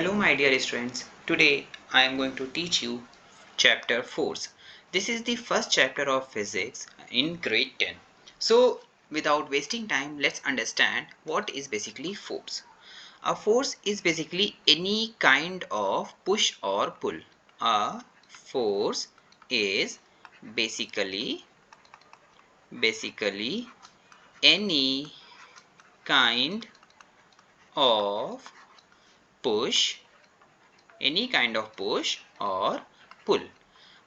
Hello my dear students, today I am going to teach you chapter force. This is the first chapter of physics in grade 10. So without wasting time, let's understand what is basically force. A force is basically any kind of push or pull. A force is basically any kind of push or pull.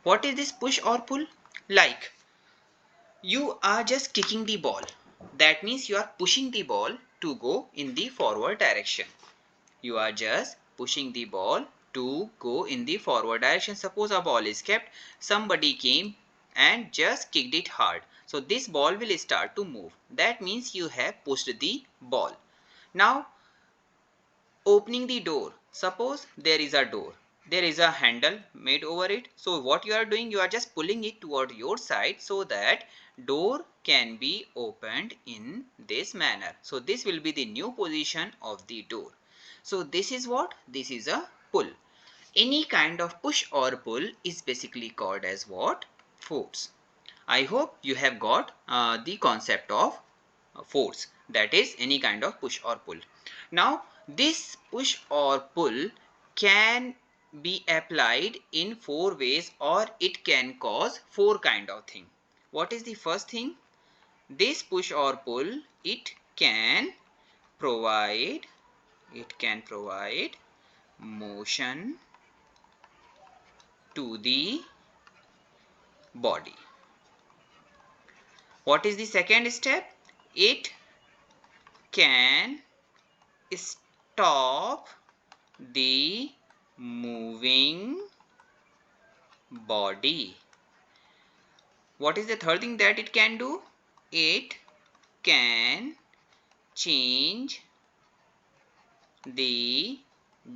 What is this push or pull? Like you are just kicking the ball. That means you are pushing the ball to go in the forward direction. You are just pushing the ball to go in the forward direction. Suppose a ball is kept, somebody came and just kicked it hard. So this ball will start to move. That means you have pushed the ball. Now opening the door, suppose there is a door, there is a handle made over it. So what you are doing, you are just pulling it toward your side so that door can be opened in this manner. So this will be the new position of the door. So this is what? This is a pull. Any kind of push or pull is basically called as what? Force. I hope you have got the concept of force, that is any kind of push or pull. Now this push or pull can be applied in four ways, or it can cause four kind of thing. What is the first thing? This push or pull, provide it can provide motion to the body. What is the second step? It can stop the moving body. What is the third thing that it can do? It can change the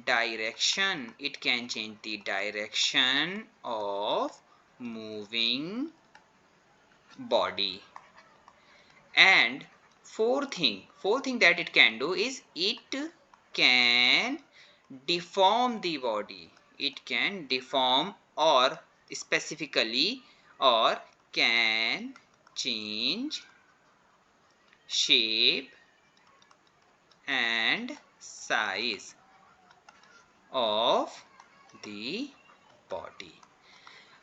direction. It can change the direction of moving body. And fourth thing that it can do is it can deform the body. It can deform, or specifically, or can change shape and size of the body.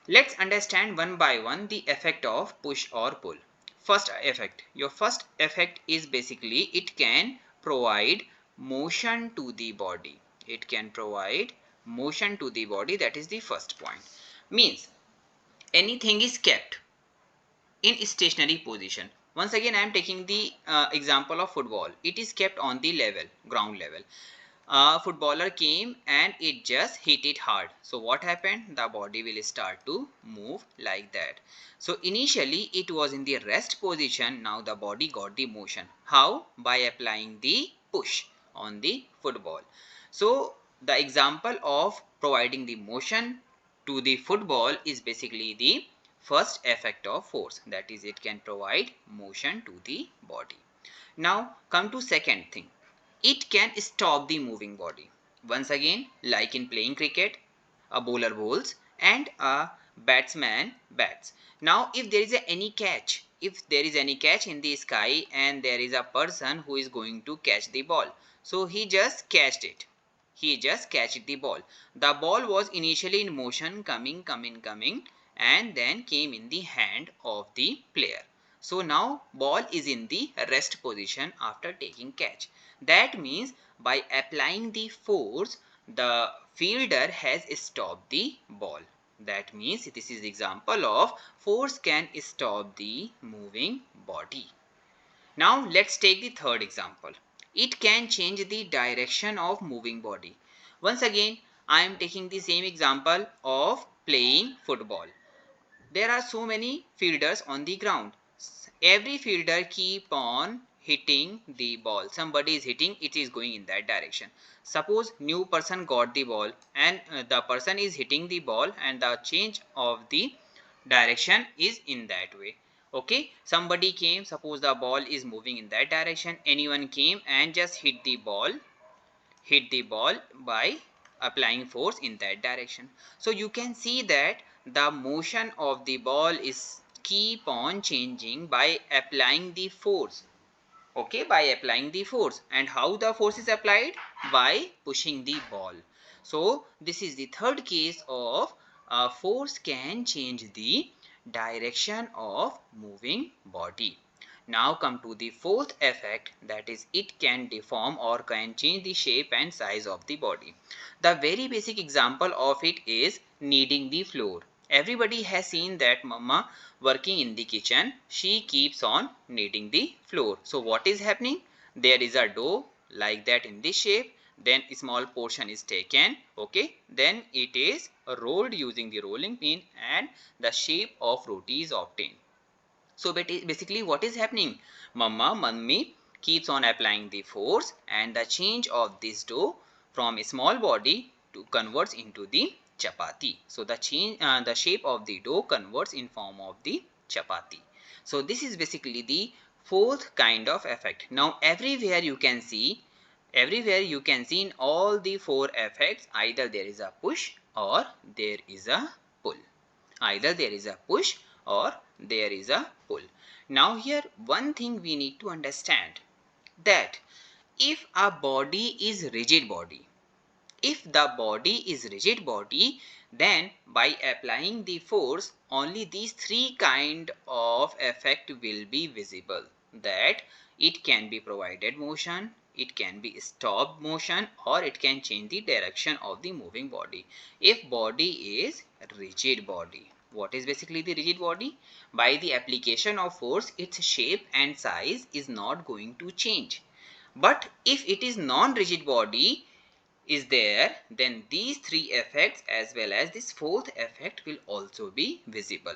Let's understand one by one the effect of push or pull. First effect. Your first effect is basically it can provide motion to the body. It can provide motion to the body. That is the first point. Means anything is kept in stationary position. Once again I am taking the example of football. It is kept on the ground level. A footballer came and it just hit it hard. So what happened? The body will start to move like that. So initially it was in the rest position. Now the body got the motion. How? By applying the push on the football. So the example of providing the motion to the football is basically the first effect of force. That is, it can provide motion to the body. Now come to second thing. It can stop the moving body. Once again, like in playing cricket, a bowler bowls and a batsman bats. Now if there is any catch, in the sky and there is a person who is going to catch the ball, so he just catched it. He just catched the ball. The ball was initially in motion, coming, and then came in the hand of the player. So now ball is in the rest position after taking catch. That means by applying the force, the fielder has stopped the ball. That means this is the example of force can stop the moving body. Now let's take the third example. It can change the direction of moving body. Once again, I am taking the same example of playing football. There are so many fielders on the ground. Every fielder keep on hitting the ball. Somebody is hitting, it is going in that direction. Suppose new person got the ball and the person is hitting the ball and the change of the direction is in that way. Okay, somebody came, suppose the ball is moving in that direction. Anyone came and just hit the ball by applying force in that direction. So you can see that the motion of the ball is keep on changing by applying the force. Okay, by applying the force. And how the force is applied? By pushing the ball. So this is the third case of force can change the direction of moving body. Now come to the fourth effect, that is it can deform or can change the shape and size of the body. The very basic example of it is kneading the flour. Everybody has seen that mama working in the kitchen, she keeps on kneading the flour. So what is happening? There is a dough like that in this shape, then a small portion is taken, okay, then it is rolled using the rolling pin and the shape of roti is obtained. So basically what is happening? Mummy keeps on applying the force and the change of this dough from a small body to converts into the chapati. So the shape of the dough converts in form of the chapati. So this is basically the fourth kind of effect. Now everywhere you can see in all the four effects, either there is a push or there is a pull. Either there is a push or there is a pull. Now here one thing we need to understand, that if a body is rigid body, if the body is rigid body, then by applying the force, only these three kind of effect will be visible. That it can be provided motion, it can be stopped motion, or it can change the direction of the moving body. If body is rigid body. What is basically the rigid body? By the application of force, its shape and size is not going to change. But if it is non-rigid body is there, then these three effects as well as this fourth effect will also be visible,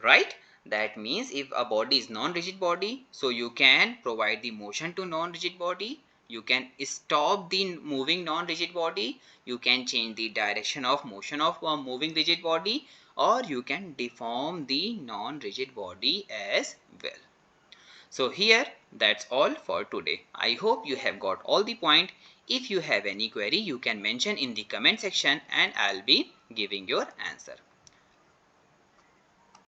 right? That means if a body is non-rigid body, so you can provide the motion to non-rigid body, you can stop the moving non-rigid body, you can change the direction of motion of a moving rigid body, or you can deform the non-rigid body as well. So here that's all for today. I hope you have got all the point. If you have any query, you can mention in the comment section and I'll be giving your answer.